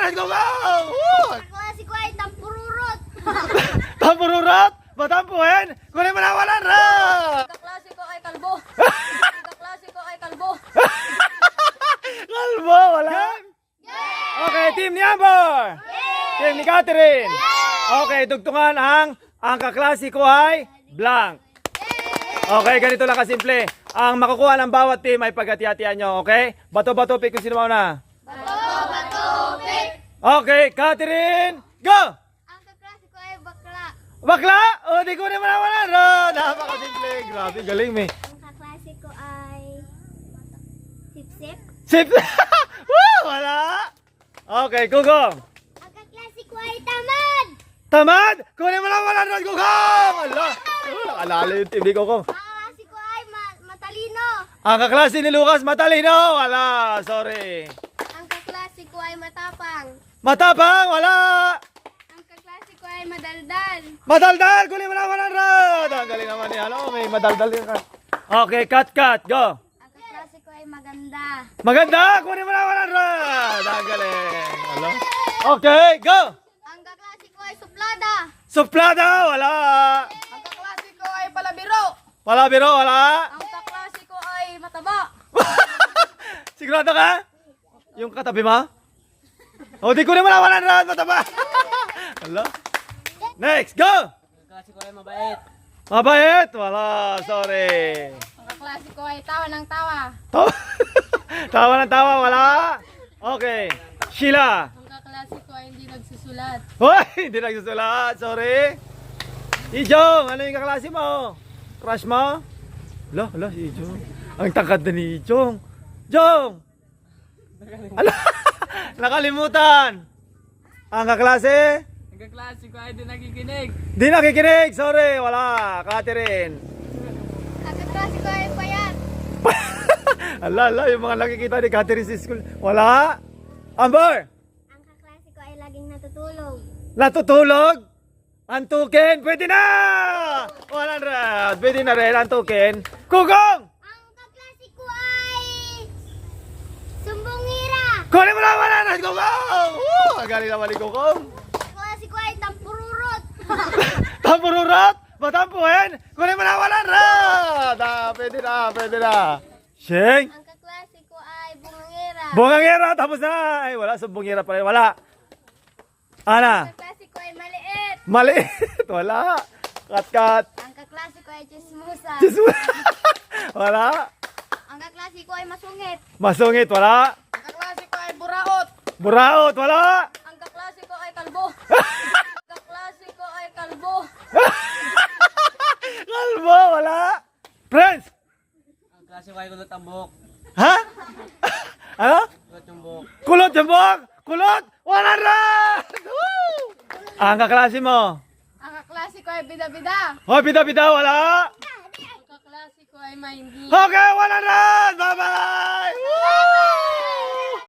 Let's go, go! Woo! Kaklase ko ay tampururot. Tampururot! Matampuhin! Kunin mo na 100! Kaklase ko ay kalbo. Kaklase ko ay kalbo. Kalbo, wala? Okay, team ni Amber! Team ni Catherine! Okay, dugtungan ang kaklase ko ay blank. Okay, ganito lang kasimple. Ang makukuha ng bawat team ay pagkati-hatian nyo, okay? Bato-bato pick kung sino mauna. Bato, pick. Okay, Catherine, go! Ang kaklase ko ay bakla. Bakla! O, di ko naman naman. Napakasimple. Grabe, galing me. Ang kaklase ko ay sip-sip. Sip! Woo! Wala! Okay, Gugong. Ang kaklase ko ay tamad. Tamad! Kunin mo lang 100, Gugong! Ala! Alala yung team ni Gugong. Ang kaklase ko ay matalino. Ang kaklase ni Lucas, matalino! Wala! Sorry. Ang kaklase ko ay matapang. Matapang! Wala! Ang kaklase ko ay madaldal. Madaldal! Kunin mo lang 100! Ang galing naman niya. Ano? May madaldal din ka. Okay, cut. Go! Ang kaklase ko ay maganda. Maganda! Kunin mo lang 100! Ang galing. Hello? Okay, go! Ang kaklase ko ay suplada. Suplada! Wala! Ang kaklase ko ay palabiro. Palabiro! Wala! Ang kaklase ko ay mataba. Sigurado ka? Yung katabi mo? O, di ko naman nawalan na mataba. Hello? Next, go! Ang klase ko ay mabait. Mabait? Wala, sorry. Ang kaklase ko ay tawa ng tawa. Tawa, tawa ng tawa, wala. Okay, Sheila. Ang kaklase ko ay hindi nagsusulat. Hoy, hindi nagsusulat, sorry. Ijong, ano yung kaklase mo? Crush mo? Hala, si Ijong. Ang tangkad na ni Ijong. Jong! Ala, nakalimutan. Ang kaklase? Ang kaklase ko ay di nakikinig. Di nakikinig, sorry, wala. Catherine. Ang kaklase ko ay payat. Ala, yung mga nakikita ni Catherine sa school. Wala. Amber, Ang kaklase ko ay laging natutulog. natutulog? Antukin, pwede na! 100, pwede na rin, antukin. Kugong! Ang kaklase ko ay sumbungira. Kunin mo na 100, Kugong! Woo! Ang galing naman ni Kugong. Ang kaklase ko ay tampururot. Tampururot! Matampuhin! Kunin mo na 100! Pwede na. Sheng! Ang kaklase ko ay bungangera. Bungangera, tapos na! Ay, wala, sumbungira pa rin, wala. Ana, Ang kaklase ko ay maliit. maliit, wala. Kat. Ang kaklase ko ay chismosa. Wala. Ang kaklase ko ay masungit. Masungit, wala. Ang kaklase ko ay buraot. Buraot, wala. Ang kaklase ko ay kalbo. Ang kaklase ko ay kalbo. Kalbo, wala. Friends! Ang klase ko ay kulot ang buhok. Ha? Ano? Kulot yung buhok. Kulot yung buhok! Kulot! 100! Woo! Ang kaklase mo? Ang kaklase ko ay bida-bida. Oh, bida-bida, wala. Ang kaklase ko ay mahindi. Okay, 100! Bye-bye! Woo!